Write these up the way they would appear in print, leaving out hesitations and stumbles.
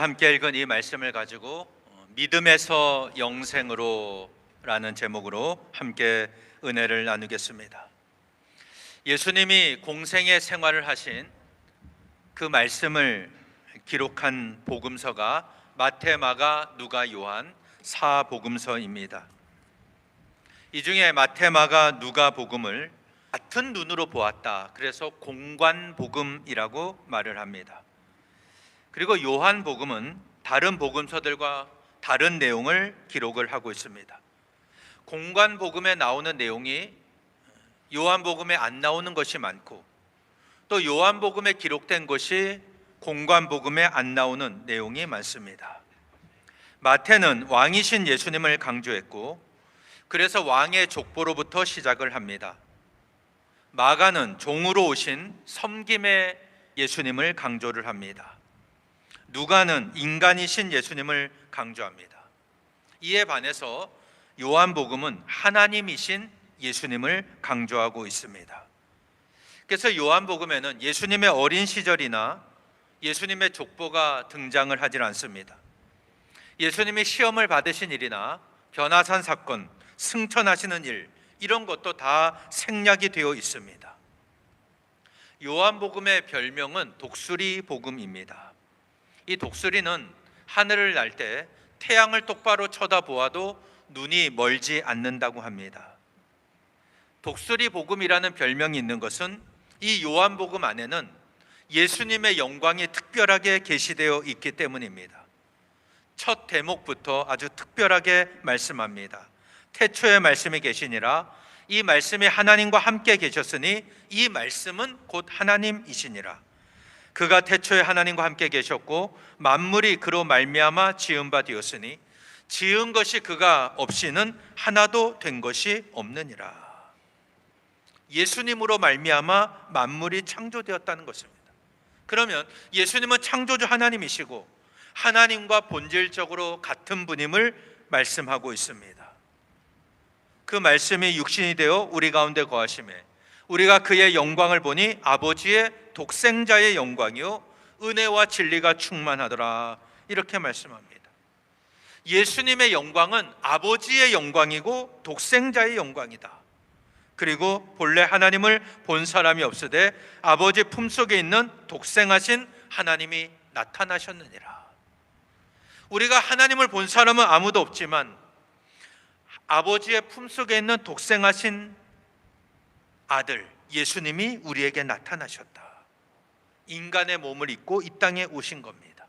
우리가 함께 읽은 이 말씀을 가지고 믿음에서 영생으로 라는 제목으로 함께 은혜를 나누겠습니다. 예수님이 공생의 생활을 하신 그 말씀을 기록한 복음서가 마태, 마가, 누가, 요한 4복음서입니다. 이 중에 마태, 마가, 누가 복음을 같은 눈으로 보았다. 그래서 공관복음이라고 말을 합니다. 그리고 요한 복음은 다른 복음서들과 다른 내용을 기록을 하고 있습니다. 공관복음에 나오는 내용이 요한복음에 안 나오는 것이 많고, 또 요한복음에 기록된 것이 공관복음에 안 나오는 내용이 많습니다. 마태는 왕이신 예수님을 강조했고, 그래서 왕의 족보로부터 시작을 합니다. 마가는 종으로 오신 섬김의 예수님을 강조를 합니다. 누가는 인간이신 예수님을 강조합니다. 이에 반해서 요한복음은 하나님이신 예수님을 강조하고 있습니다. 그래서 요한복음에는 예수님의 어린 시절이나 예수님의 족보가 등장을 하질 않습니다. 예수님이 시험을 받으신 일이나 변화산 사건, 승천하시는 일, 이런 것도 다 생략이 되어 있습니다. 요한복음의 별명은 독수리 복음입니다. 이 독수리는 하늘을 날 때 태양을 똑바로 쳐다보아도 눈이 멀지 않는다고 합니다. 독수리 복음이라는 별명이 있는 것은 이 요한복음 안에는 예수님의 영광이 특별하게 계시되어 있기 때문입니다. 첫 대목부터 아주 특별하게 말씀합니다. 태초에 말씀이 계시니라. 이 말씀이 하나님과 함께 계셨으니 이 말씀은 곧 하나님이시니라. 그가 태초에 하나님과 함께 계셨고 만물이 그로 말미암아 지은 바 되었으니 지은 것이 그가 없이는 하나도 된 것이 없느니라. 예수님으로 말미암아 만물이 창조되었다는 것입니다. 그러면 예수님은 창조주 하나님이시고 하나님과 본질적으로 같은 분임을 말씀하고 있습니다. 그 말씀이 육신이 되어 우리 가운데 거하심에 우리가 그의 영광을 보니 아버지의 독생자의 영광이요 은혜와 진리가 충만하더라, 이렇게 말씀합니다. 예수님의 영광은 아버지의 영광이고 독생자의 영광이다. 그리고 본래 하나님을 본 사람이 없으되 아버지 품속에 있는 독생하신 하나님이 나타나셨느니라. 우리가 하나님을 본 사람은 아무도 없지만 아버지의 품속에 있는 독생하신 아들 예수님이 우리에게 나타나셨다. 인간의 몸을 입고 이 땅에 오신 겁니다.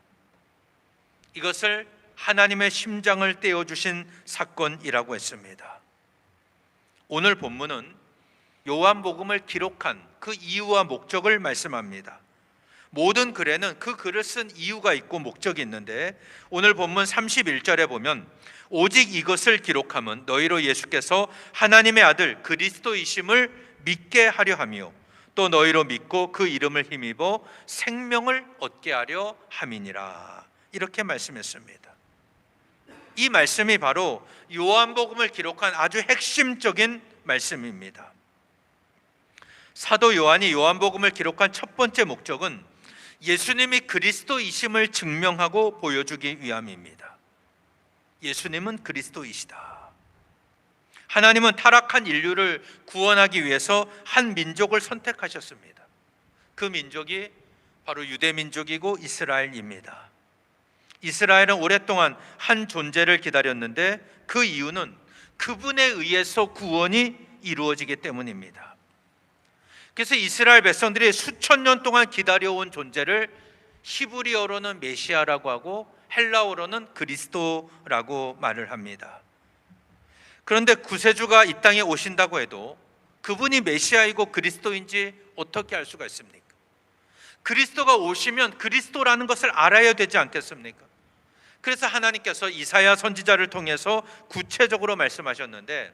이것을 하나님의 심장을 떼어주신 사건이라고 했습니다. 오늘 본문은 요한복음을 기록한 그 이유와 목적을 말씀합니다. 모든 글에는 그 글을 쓴 이유가 있고 목적이 있는데, 오늘 본문 31절에 보면 오직 이것을 기록함은 너희로 예수께서 하나님의 아들 그리스도이심을 믿게 하려 하며 또 너희로 믿고 그 이름을 힘입어 생명을 얻게 하려 함이니라, 이렇게 말씀했습니다. 이 말씀이 바로 요한복음을 기록한 아주 핵심적인 말씀입니다. 사도 요한이 요한복음을 기록한 첫 번째 목적은 예수님이 그리스도이심을 증명하고 보여주기 위함입니다. 예수님은 그리스도이시다. 하나님은 타락한 인류를 구원하기 위해서 한 민족을 선택하셨습니다. 그 민족이 바로 유대민족이고 이스라엘입니다. 이스라엘은 오랫동안 한 존재를 기다렸는데 그 이유는 그분에 의해서 구원이 이루어지기 때문입니다. 그래서 이스라엘 백성들이 수천 년 동안 기다려온 존재를 히브리어로는 메시아라고 하고 헬라어로는 그리스도라고 말을 합니다. 그런데 구세주가 이 땅에 오신다고 해도 그분이 메시아이고 그리스도인지 어떻게 알 수가 있습니까? 그리스도가 오시면 그리스도라는 것을 알아야 되지 않겠습니까? 그래서 하나님께서 이사야 선지자를 통해서 구체적으로 말씀하셨는데,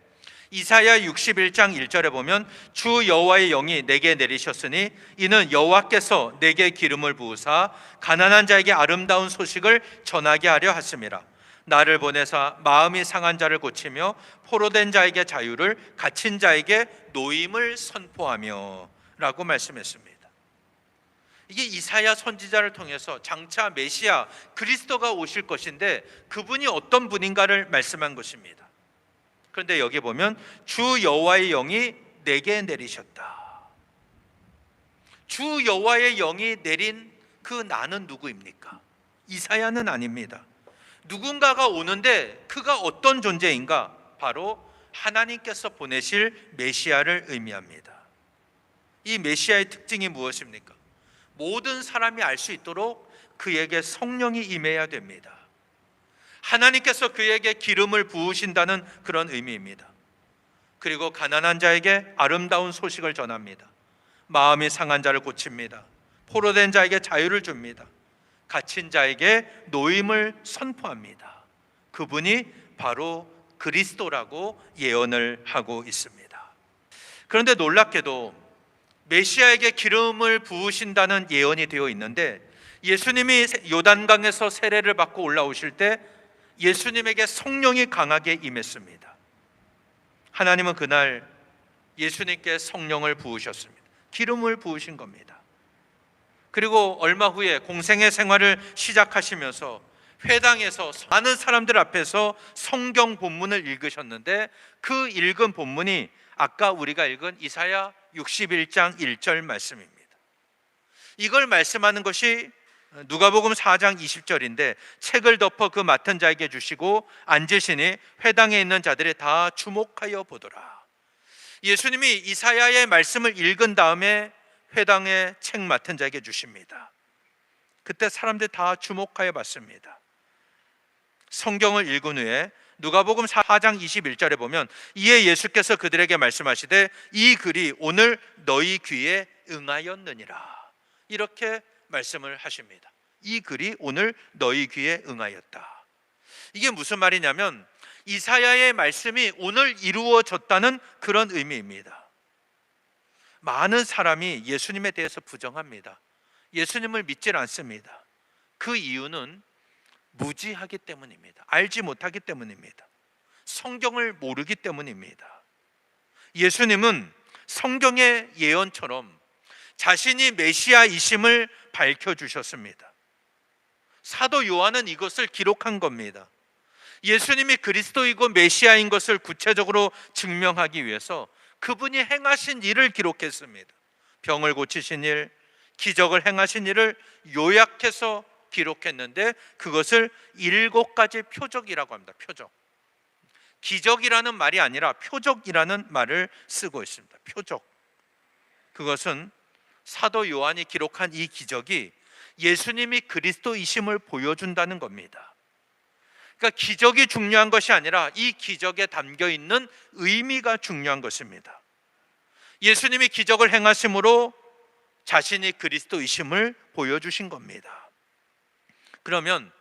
이사야 61장 1절에 보면 주 여호와의 영이 내게 내리셨으니 이는 여호와께서 내게 기름을 부으사 가난한 자에게 아름다운 소식을 전하게 하려 하심이라. 나를 보내사 마음이 상한 자를 고치며 포로된 자에게 자유를, 갇힌 자에게 노임을 선포하며 라고 말씀했습니다. 이게 이사야 선지자를 통해서 장차 메시아 그리스도가 오실 것인데 그분이 어떤 분인가를 말씀한 것입니다. 그런데 여기 보면 주 여호와의 영이 내게 내리셨다. 주 여호와의 영이 내린 그 나는 누구입니까? 이사야는 아닙니다. 누군가가 오는데 그가 어떤 존재인가? 바로 하나님께서 보내실 메시아를 의미합니다. 이 메시아의 특징이 무엇입니까? 모든 사람이 알 수 있도록 그에게 성령이 임해야 됩니다. 하나님께서 그에게 기름을 부으신다는 그런 의미입니다. 그리고 가난한 자에게 아름다운 소식을 전합니다. 마음이 상한 자를 고칩니다. 포로된 자에게 자유를 줍니다. 갇힌 자에게 노임을 선포합니다. 그분이 바로 그리스도라고 예언을 하고 있습니다. 그런데 놀랍게도 메시아에게 기름을 부으신다는 예언이 되어 있는데 예수님이 요단강에서 세례를 받고 올라오실 때 예수님에게 성령이 강하게 임했습니다. 하나님은 그날 예수님께 성령을 부으셨습니다. 기름을 부으신 겁니다. 그리고 얼마 후에 공생의 생활을 시작하시면서 회당에서 많은 사람들 앞에서 성경 본문을 읽으셨는데 그 읽은 본문이 아까 우리가 읽은 이사야 61장 1절 말씀입니다. 이걸 말씀하는 것이 누가복음 4장 20절인데 책을 덮어 그 맡은 자에게 주시고 앉으시니 회당에 있는 자들이 다 주목하여 보더라. 예수님이 이사야의 말씀을 읽은 다음에 회당에 책 맡은 자에게 주십니다. 그때 사람들이 다 주목하여 봤습니다. 성경을 읽은 후에 누가복음 4장 21절에 보면 이에 예수께서 그들에게 말씀하시되 이 글이 오늘 너희 귀에 응하였느니라. 이렇게 말씀을 하십니다. 이 글이 오늘 너희 귀에 응하였다. 이게 무슨 말이냐면 이사야의 말씀이 오늘 이루어졌다는 그런 의미입니다. 많은 사람이 예수님에 대해서 부정합니다. 예수님을 믿질 않습니다. 그 이유는 무지하기 때문입니다. 알지 못하기 때문입니다. 성경을 모르기 때문입니다. 예수님은 성경의 예언처럼 자신이 메시아이심을 밝혀주셨습니다. 사도 요한은 이것을 기록한 겁니다. 예수님이 그리스도이고 메시아인 것을 구체적으로 증명하기 위해서 그분이 행하신 일을 기록했습니다. 병을 고치신 일, 기적을 행하신 일을 요약해서 기록했는데 그것을 7가지 표적이라고 합니다. 표적. 기적이라는 말이 아니라 표적이라는 말을 쓰고 있습니다. 표적. 그것은 사도 요한이 기록한 이 기적이 예수님이 그리스도이심을 보여준다는 겁니다. 그러니까 기적이 중요한 것이 아니라 이 기적에 담겨 있는 의미가 중요한 것입니다. 예수님이 기적을 행하심으로 자신이 그리스도이심을 보여주신 겁니다. 그러면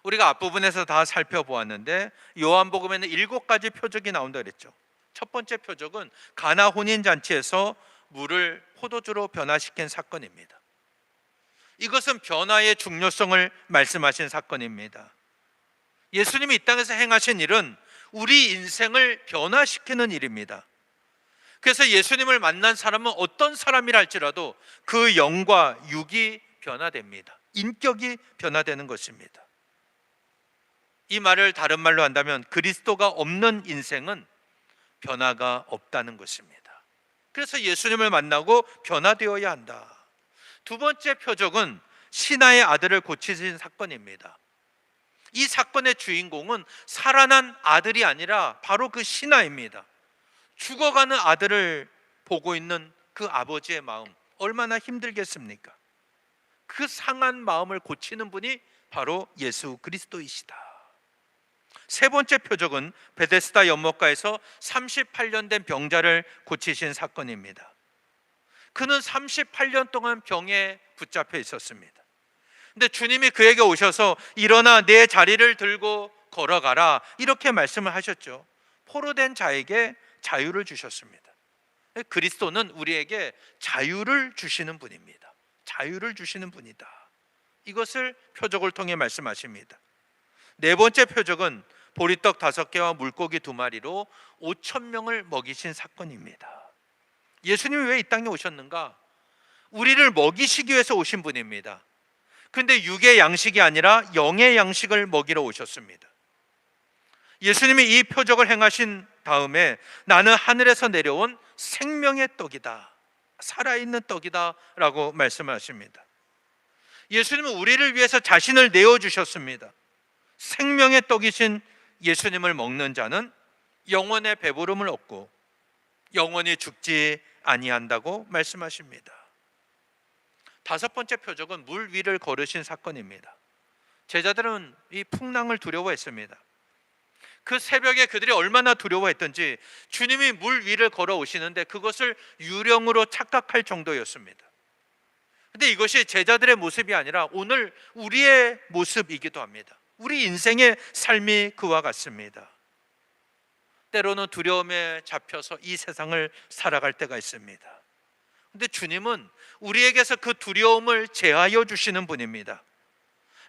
우리가 앞부분에서 다 살펴보았는데 요한복음에는 7가지 표적이 나온다 그랬죠. 첫 번째 표적은 가나 혼인잔치에서 물을 포도주로 변화시킨 사건입니다. 이것은 변화의 중요성을 말씀하신 사건입니다. 예수님이 이 땅에서 행하신 일은 우리 인생을 변화시키는 일입니다. 그래서 예수님을 만난 사람은 어떤 사람이라 할지라도 그 영과 육이 변화됩니다. 인격이 변화되는 것입니다. 이 말을 다른 말로 한다면 그리스도가 없는 인생은 변화가 없다는 것입니다. 그래서 예수님을 만나고 변화되어야 한다. 두 번째 표적은 신하의 아들을 고치신 사건입니다. 이 사건의 주인공은 살아난 아들이 아니라 바로 그 신하입니다. 죽어가는 아들을 보고 있는 그 아버지의 마음 얼마나 힘들겠습니까? 그 상한 마음을 고치는 분이 바로 예수 그리스도이시다. 세 번째 표적은 베데스다 연못가에서 38년 된 병자를 고치신 사건입니다. 그는 38년 동안 병에 붙잡혀 있었습니다. 근데 주님이 그에게 오셔서 일어나 내 자리를 들고 걸어가라 이렇게 말씀을 하셨죠. 포로된 자에게 자유를 주셨습니다. 그리스도는 우리에게 자유를 주시는 분입니다. 자유를 주시는 분이다. 이것을 표적을 통해 말씀하십니다. 네 번째 표적은 보리떡 5개와 물고기 2마리로 5,000명을 먹이신 사건입니다. 예수님이 왜 이 땅에 오셨는가? 우리를 먹이시기 위해서 오신 분입니다. 근데 육의 양식이 아니라 영의 양식을 먹이러 오셨습니다. 예수님이 이 표적을 행하신 다음에 나는 하늘에서 내려온 생명의 떡이다, 살아있는 떡이다 라고 말씀하십니다. 예수님은 우리를 위해서 자신을 내어주셨습니다. 생명의 떡이신 예수님을 먹는 자는 영원의 배부름을 얻고 영원히 죽지 아니한다고 말씀하십니다. 다섯 번째 표적은 물 위를 걸으신 사건입니다. 제자들은 이 풍랑을 두려워했습니다. 그 새벽에 그들이 얼마나 두려워했던지 주님이 물 위를 걸어오시는데 그것을 유령으로 착각할 정도였습니다. 근데 이것이 제자들의 모습이 아니라 오늘 우리의 모습이기도 합니다. 우리 인생의 삶이 그와 같습니다. 때로는 두려움에 잡혀서 이 세상을 살아갈 때가 있습니다. 근데 주님은 우리에게서 그 두려움을 제하여 주시는 분입니다.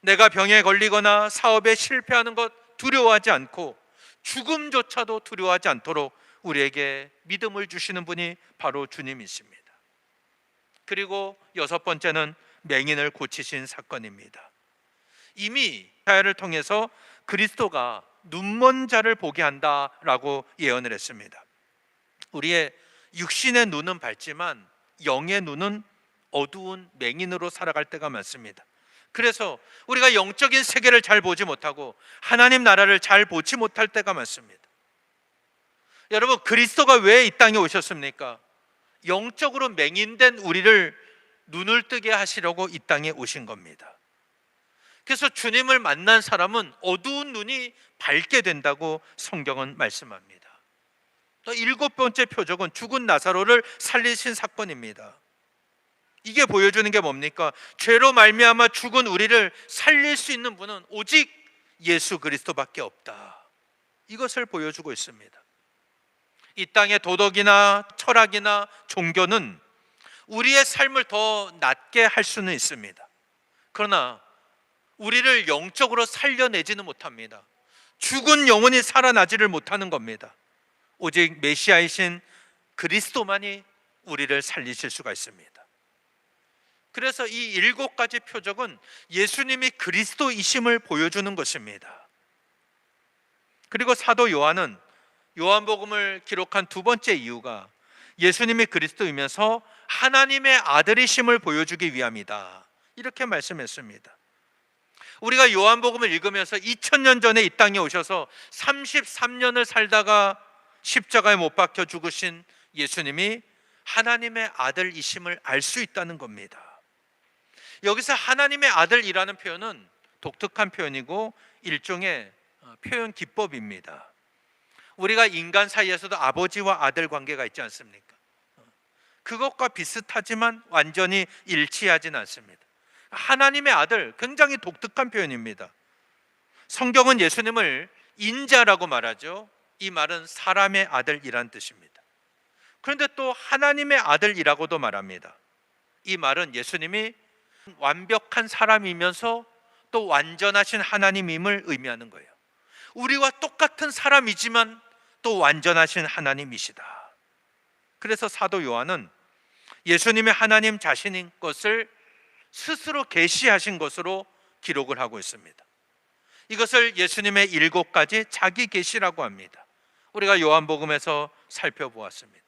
내가 병에 걸리거나 사업에 실패하는 것 두려워하지 않고 죽음조차도 두려워하지 않도록 우리에게 믿음을 주시는 분이 바로 주님이십니다. 그리고 여섯 번째는 맹인을 고치신 사건입니다. 이미 이사야를 통해서 그리스도가 눈먼 자를 보게 한다라고 예언을 했습니다. 우리의 육신의 눈은 밝지만 영의 눈은 어두운 맹인으로 살아갈 때가 많습니다. 그래서 우리가 영적인 세계를 잘 보지 못하고 하나님 나라를 잘 보지 못할 때가 많습니다. 여러분, 그리스도가 왜 이 땅에 오셨습니까? 영적으로 맹인된 우리를 눈을 뜨게 하시려고 이 땅에 오신 겁니다. 그래서 주님을 만난 사람은 어두운 눈이 밝게 된다고 성경은 말씀합니다. 또 일곱 번째 표적은 죽은 나사로를 살리신 사건입니다. 이게 보여주는 게 뭡니까? 죄로 말미암아 죽은 우리를 살릴 수 있는 분은 오직 예수 그리스도밖에 없다. 이것을 보여주고 있습니다. 이 땅의 도덕이나 철학이나 종교는 우리의 삶을 더 낫게 할 수는 있습니다. 그러나 우리를 영적으로 살려내지는 못합니다. 죽은 영혼이 살아나지를 못하는 겁니다. 오직 메시아이신 그리스도만이 우리를 살리실 수가 있습니다. 그래서 이 일곱 가지 표적은 예수님이 그리스도이심을 보여주는 것입니다. 그리고 사도 요한은 요한복음을 기록한 두 번째 이유가 예수님이 그리스도이면서 하나님의 아들이심을 보여주기 위함이다, 이렇게 말씀했습니다. 우리가 요한복음을 읽으면서 2000년 전에 이 땅에 오셔서 33년을 살다가 십자가에 못 박혀 죽으신 예수님이 하나님의 아들이심을 알 수 있다는 겁니다. 여기서 하나님의 아들이라는 표현은 독특한 표현이고 일종의 표현 기법입니다. 우리가 인간 사이에서도 아버지와 아들 관계가 있지 않습니까? 그것과 비슷하지만 완전히 일치하지는 않습니다. 하나님의 아들, 굉장히 독특한 표현입니다. 성경은 예수님을 인자라고 말하죠. 이 말은 사람의 아들이란 뜻입니다. 그런데 또 하나님의 아들이라고도 말합니다. 이 말은 예수님이 완벽한 사람이면서 또 완전하신 하나님임을 의미하는 거예요. 우리와 똑같은 사람이지만 또 완전하신 하나님이시다. 그래서 사도 요한은 예수님의 하나님 자신인 것을 스스로 계시하신 것으로 기록을 하고 있습니다. 이것을 예수님의 일곱 가지 자기 계시라고 합니다. 우리가 요한복음에서 살펴보았습니다.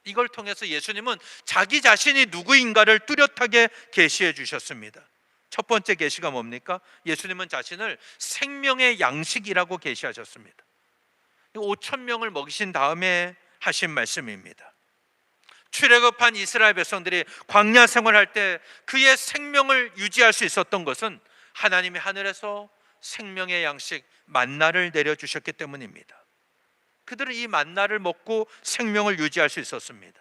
이걸 통해서 예수님은 자기 자신이 누구인가를 뚜렷하게 계시해 주셨습니다. 첫 번째 계시가 뭡니까? 예수님은 자신을 생명의 양식이라고 계시하셨습니다. 5,000명을 먹이신 다음에 하신 말씀입니다. 출애굽한 이스라엘 백성들이 광야 생활할 때 그의 생명을 유지할 수 있었던 것은 하나님이 하늘에서 생명의 양식 만나를 내려주셨기 때문입니다. 그들은 이 만나를 먹고 생명을 유지할 수 있었습니다.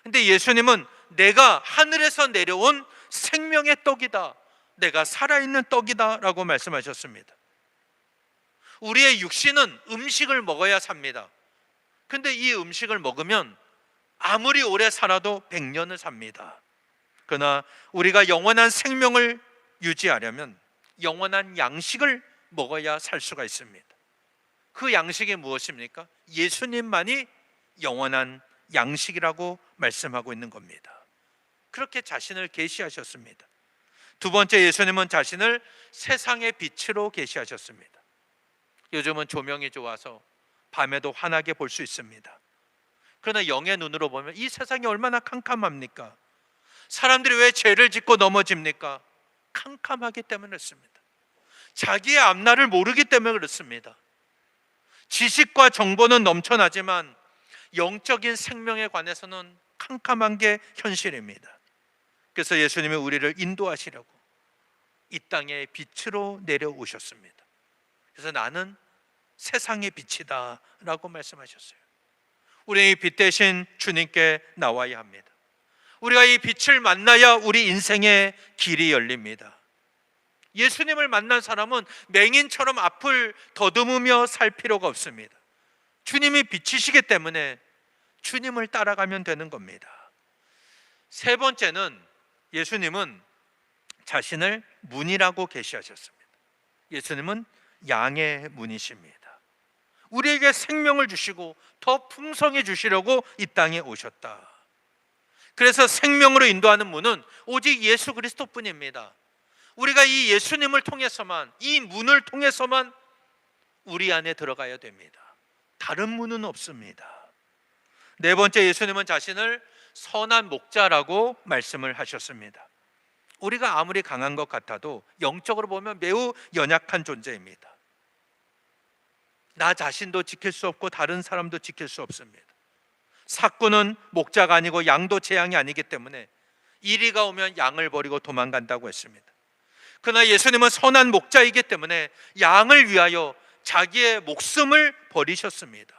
그런데 예수님은 내가 하늘에서 내려온 생명의 떡이다, 내가 살아있는 떡이다 라고 말씀하셨습니다. 우리의 육신은 음식을 먹어야 삽니다. 그런데 이 음식을 먹으면 아무리 오래 살아도 100년을 삽니다. 그러나 우리가 영원한 생명을 유지하려면 영원한 양식을 먹어야 살 수가 있습니다. 그 양식이 무엇입니까? 예수님만이 영원한 양식이라고 말씀하고 있는 겁니다. 그렇게 자신을 계시하셨습니다. 두 번째, 예수님은 자신을 세상의 빛으로 계시하셨습니다. 요즘은 조명이 좋아서 밤에도 환하게 볼 수 있습니다. 그러나 영의 눈으로 보면 이 세상이 얼마나 캄캄합니까? 사람들이 왜 죄를 짓고 넘어집니까? 캄캄하기 때문에 그렇습니다. 자기의 앞날을 모르기 때문에 그렇습니다. 지식과 정보는 넘쳐나지만 영적인 생명에 관해서는 캄캄한 게 현실입니다. 그래서 예수님이 우리를 인도하시려고 이 땅에 빛으로 내려오셨습니다. 그래서 나는 세상의 빛이다 라고 말씀하셨어요. 우리 이 빛 대신 주님께 나와야 합니다. 우리가 이 빛을 만나야 우리 인생의 길이 열립니다. 예수님을 만난 사람은 맹인처럼 앞을 더듬으며 살 필요가 없습니다. 주님이 빛이시기 때문에 주님을 따라가면 되는 겁니다. 세 번째는 예수님은 자신을 문이라고 계시하셨습니다. 예수님은 양의 문이십니다. 우리에게 생명을 주시고 더 풍성히 주시려고 이 땅에 오셨다. 그래서 생명으로 인도하는 문은 오직 예수 그리스도뿐입니다. 우리가 이 예수님을 통해서만, 이 문을 통해서만 우리 안에 들어가야 됩니다. 다른 문은 없습니다. 네 번째, 예수님은 자신을 선한 목자라고 말씀을 하셨습니다. 우리가 아무리 강한 것 같아도 영적으로 보면 매우 연약한 존재입니다. 나 자신도 지킬 수 없고 다른 사람도 지킬 수 없습니다. 삭구는 목자가 아니고 양도 재앙이 아니기 때문에 이리가 오면 양을 버리고 도망간다고 했습니다. 그러나 예수님은 선한 목자이기 때문에 양을 위하여 자기의 목숨을 버리셨습니다.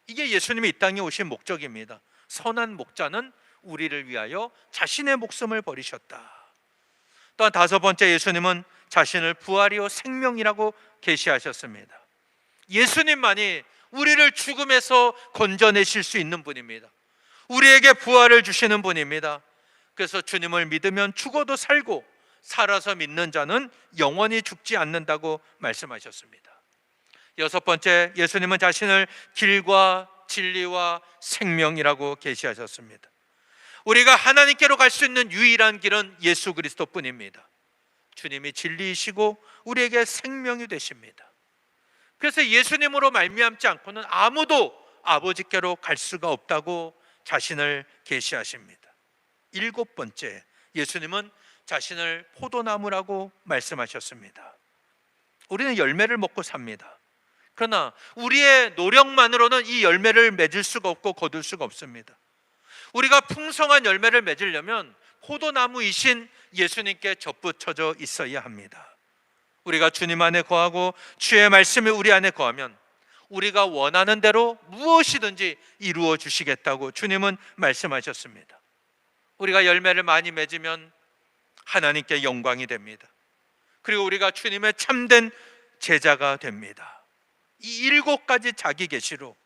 이게 예수님이 이 땅에 오신 목적입니다. 선한 목자는 우리를 위하여 자신의 목숨을 버리셨다. 또한 다섯 번째, 예수님은 자신을 부활이요 생명이라고 계시하셨습니다. 예수님만이 우리를 죽음에서 건져내실 수 있는 분입니다. 우리에게 부활을 주시는 분입니다. 그래서 주님을 믿으면 죽어도 살고 살아서 믿는 자는 영원히 죽지 않는다고 말씀하셨습니다. 여섯 번째, 예수님은 자신을 길과 진리와 생명이라고 계시하셨습니다. 우리가 하나님께로 갈 수 있는 유일한 길은 예수 그리스도뿐입니다. 주님이 진리이시고 우리에게 생명이 되십니다. 그래서 예수님으로 말미암지 않고는 아무도 아버지께로 갈 수가 없다고 자신을 계시하십니다. 일곱 번째, 예수님은 자신을 포도나무라고 말씀하셨습니다. 우리는 열매를 먹고 삽니다. 그러나 우리의 노력만으로는 이 열매를 맺을 수가 없고 거둘 수가 없습니다. 우리가 풍성한 열매를 맺으려면 포도나무이신 예수님께 접붙여져 있어야 합니다. 우리가 주님 안에 거하고 주의 말씀이 우리 안에 거하면 우리가 원하는 대로 무엇이든지 이루어 주시겠다고 주님은 말씀하셨습니다. 우리가 열매를 많이 맺으면 하나님께 영광이 됩니다. 그리고 우리가 주님의 참된 제자가 됩니다. 이 일곱 가지 자기 계시로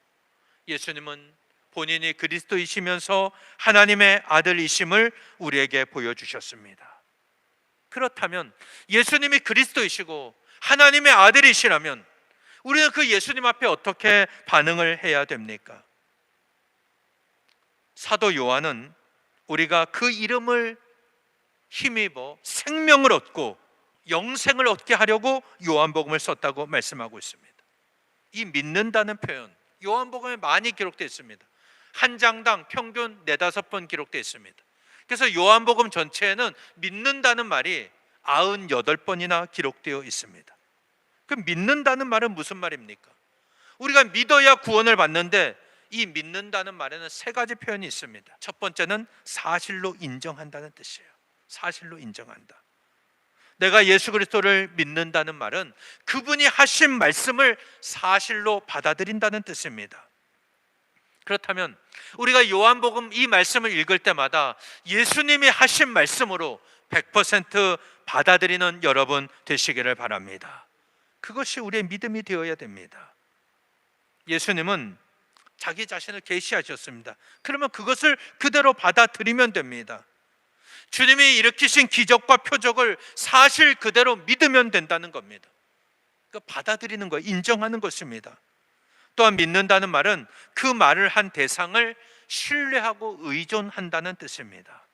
예수님은 본인이 그리스도이시면서 하나님의 아들이심을 우리에게 보여주셨습니다. 그렇다면 예수님이 그리스도이시고 하나님의 아들이시라면 우리는 그 예수님 앞에 어떻게 반응을 해야 됩니까? 사도 요한은 우리가 그 이름을 힘입어 생명을 얻고 영생을 얻게 하려고 요한복음을 썼다고 말씀하고 있습니다. 이 믿는다는 표현, 요한복음에 많이 기록되어 있습니다. 한 장당 평균 4-5번 기록되어 있습니다. 그래서 요한복음 전체에는 믿는다는 말이 98번이나 기록되어 있습니다. 그럼 믿는다는 말은 무슨 말입니까? 우리가 믿어야 구원을 받는데 이 믿는다는 말에는 3가지 표현이 있습니다. 첫 번째는 사실로 인정한다는 뜻이에요. 사실로 인정한다. 내가 예수 그리스도를 믿는다는 말은 그분이 하신 말씀을 사실로 받아들인다는 뜻입니다. 그렇다면 우리가 요한복음 이 말씀을 읽을 때마다 예수님이 하신 말씀으로 100% 받아들이는 여러분 되시기를 바랍니다. 그것이 우리의 믿음이 되어야 됩니다. 예수님은 자기 자신을 계시하셨습니다. 그러면 그것을 그대로 받아들이면 됩니다. 주님이 일으키신 기적과 표적을 사실 그대로 믿으면 된다는 겁니다. 그러니까 받아들이는 거, 인정하는 것입니다. 또한 믿는다는 말은 그 말을 한 대상을 신뢰하고 의존한다는 뜻입니다.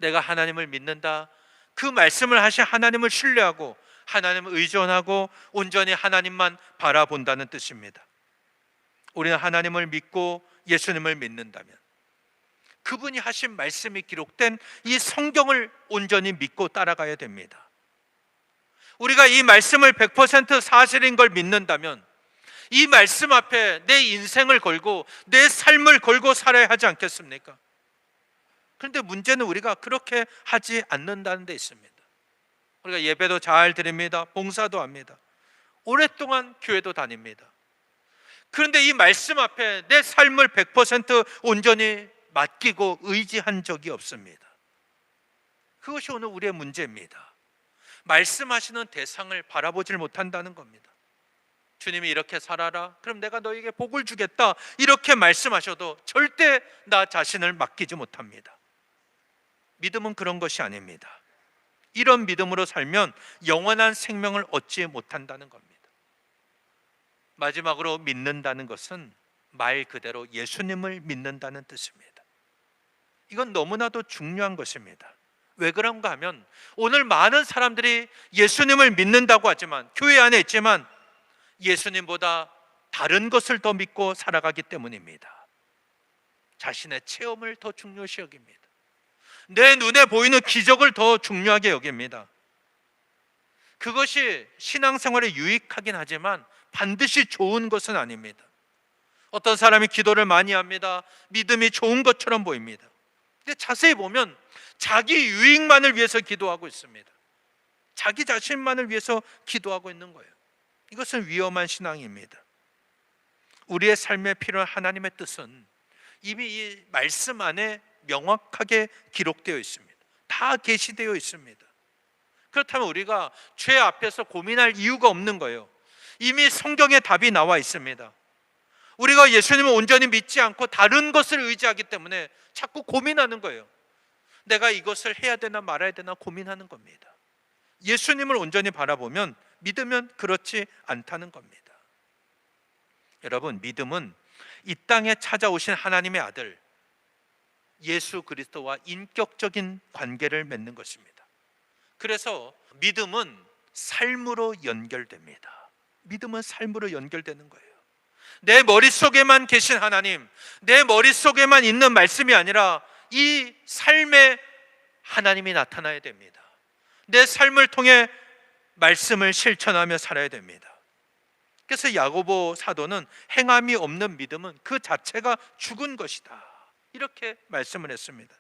내가 하나님을 믿는다, 그 말씀을 하신 하나님을 신뢰하고 하나님을 의존하고 온전히 하나님만 바라본다는 뜻입니다. 우리는 하나님을 믿고 예수님을 믿는다면 그분이 하신 말씀이 기록된 이 성경을 온전히 믿고 따라가야 됩니다. 우리가 이 말씀을 100% 사실인 걸 믿는다면 이 말씀 앞에 내 인생을 걸고 내 삶을 걸고 살아야 하지 않겠습니까? 그런데 문제는 우리가 그렇게 하지 않는다는 데 있습니다. 우리가 예배도 잘 드립니다. 봉사도 합니다. 오랫동안 교회도 다닙니다. 그런데 이 말씀 앞에 내 삶을 100% 온전히 맡기고 의지한 적이 없습니다. 그것이 오늘 우리의 문제입니다. 말씀하시는 대상을 바라보질 못한다는 겁니다. 주님이 이렇게 살아라, 그럼 내가 너에게 복을 주겠다, 이렇게 말씀하셔도 절대 나 자신을 맡기지 못합니다. 믿음은 그런 것이 아닙니다. 이런 믿음으로 살면 영원한 생명을 얻지 못한다는 겁니다. 마지막으로 믿는다는 것은 말 그대로 예수님을 믿는다는 뜻입니다. 이건 너무나도 중요한 것입니다. 왜 그런가 하면 오늘 많은 사람들이 예수님을 믿는다고 하지만 교회 안에 있지만 예수님보다 다른 것을 더 믿고 살아가기 때문입니다. 자신의 체험을 더 중요시 여깁니다. 내 눈에 보이는 기적을 더 중요하게 여깁니다. 그것이 신앙생활에 유익하긴 하지만 반드시 좋은 것은 아닙니다. 어떤 사람이 기도를 많이 합니다. 믿음이 좋은 것처럼 보입니다. 근데 자세히 보면 자기 유익만을 위해서 기도하고 있습니다. 자기 자신만을 위해서 기도하고 있는 거예요. 이것은 위험한 신앙입니다. 우리의 삶에 필요한 하나님의 뜻은 이미 이 말씀 안에 명확하게 기록되어 있습니다. 다 계시되어 있습니다. 그렇다면 우리가 죄 앞에서 고민할 이유가 없는 거예요. 이미 성경에 답이 나와 있습니다. 우리가 예수님을 온전히 믿지 않고 다른 것을 의지하기 때문에 자꾸 고민하는 거예요. 내가 이것을 해야 되나 말아야 되나 고민하는 겁니다. 예수님을 온전히 바라보면 믿으면 그렇지 않다는 겁니다. 여러분, 믿음은 이 땅에 찾아오신 하나님의 아들 예수 그리스도와 인격적인 관계를 맺는 것입니다. 그래서 믿음은 삶으로 연결됩니다. 믿음은 삶으로 연결되는 거예요. 내 머릿속에만 계신 하나님, 내 머릿속에만 있는 말씀이 아니라 이 삶에 하나님이 나타나야 됩니다. 내 삶을 통해 말씀을 실천하며 살아야 됩니다. 그래서 야고보 사도는 행함이 없는 믿음은 그 자체가 죽은 것이다, 이렇게 말씀을 했습니다.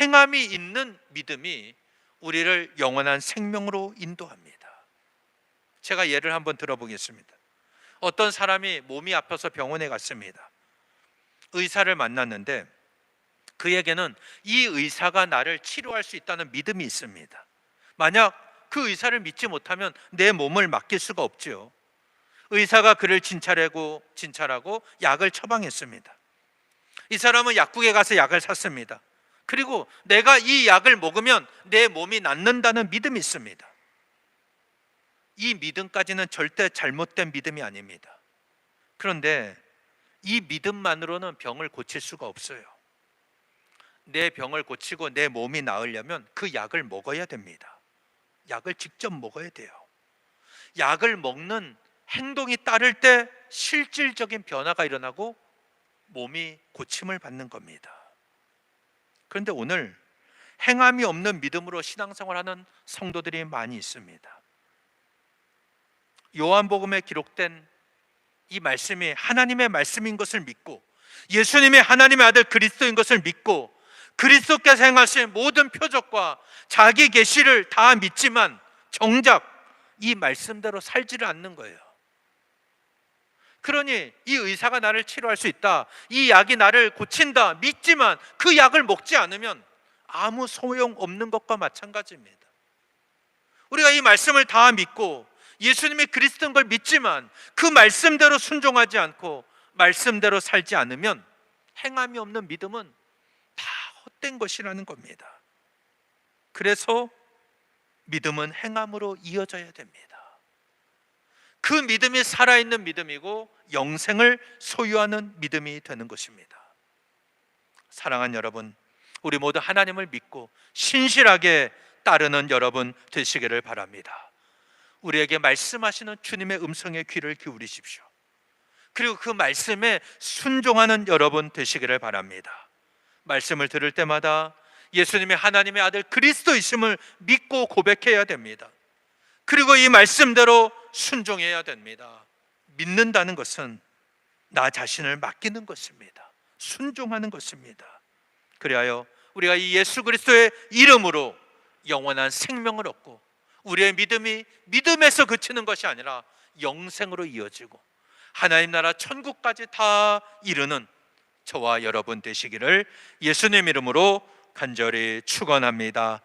행함이 있는 믿음이 우리를 영원한 생명으로 인도합니다. 제가 예를 한번 들어보겠습니다. 어떤 사람이 몸이 아파서 병원에 갔습니다. 의사를 만났는데 그에게는 이 의사가 나를 치료할 수 있다는 믿음이 있습니다. 만약 그 의사를 믿지 못하면 내 몸을 맡길 수가 없지요. 의사가 그를 진찰하고 약을 처방했습니다. 이 사람은 약국에 가서 약을 샀습니다. 그리고 내가 이 약을 먹으면 내 몸이 낫는다는 믿음이 있습니다. 이 믿음까지는 절대 잘못된 믿음이 아닙니다. 그런데 이 믿음만으로는 병을 고칠 수가 없어요. 내 병을 고치고 내 몸이 나으려면 그 약을 먹어야 됩니다. 약을 직접 먹어야 돼요. 약을 먹는 행동이 따를 때 실질적인 변화가 일어나고 몸이 고침을 받는 겁니다. 그런데 오늘 행함이 없는 믿음으로 신앙생활하는 성도들이 많이 있습니다. 요한복음에 기록된 이 말씀이 하나님의 말씀인 것을 믿고 예수님이 하나님의 아들 그리스도인 것을 믿고 그리스도께서 행하신 모든 표적과 자기 계시를 다 믿지만 정작 이 말씀대로 살지를 않는 거예요. 그러니 이 의사가 나를 치료할 수 있다, 이 약이 나를 고친다 믿지만 그 약을 먹지 않으면 아무 소용없는 것과 마찬가지입니다. 우리가 이 말씀을 다 믿고 예수님이 그리스도인 걸 믿지만 그 말씀대로 순종하지 않고 말씀대로 살지 않으면 행함이 없는 믿음은 다 헛된 것이라는 겁니다. 그래서 믿음은 행함으로 이어져야 됩니다. 그 믿음이 살아있는 믿음이고 영생을 소유하는 믿음이 되는 것입니다. 사랑하는 여러분, 우리 모두 하나님을 믿고 신실하게 따르는 여러분 되시기를 바랍니다. 우리에게 말씀하시는 주님의 음성에 귀를 기울이십시오. 그리고 그 말씀에 순종하는 여러분 되시기를 바랍니다. 말씀을 들을 때마다 예수님이 하나님의 아들 그리스도이심을 믿고 고백해야 됩니다. 그리고 이 말씀대로 순종해야 됩니다. 믿는다는 것은 나 자신을 맡기는 것입니다. 순종하는 것입니다. 그리하여 우리가 이 예수 그리스도의 이름으로 영원한 생명을 얻고 우리의 믿음이 믿음에서 그치는 것이 아니라 영생으로 이어지고 하나님 나라 천국까지 다 이루는 저와 여러분 되시기를 예수님 이름으로 간절히 축원합니다.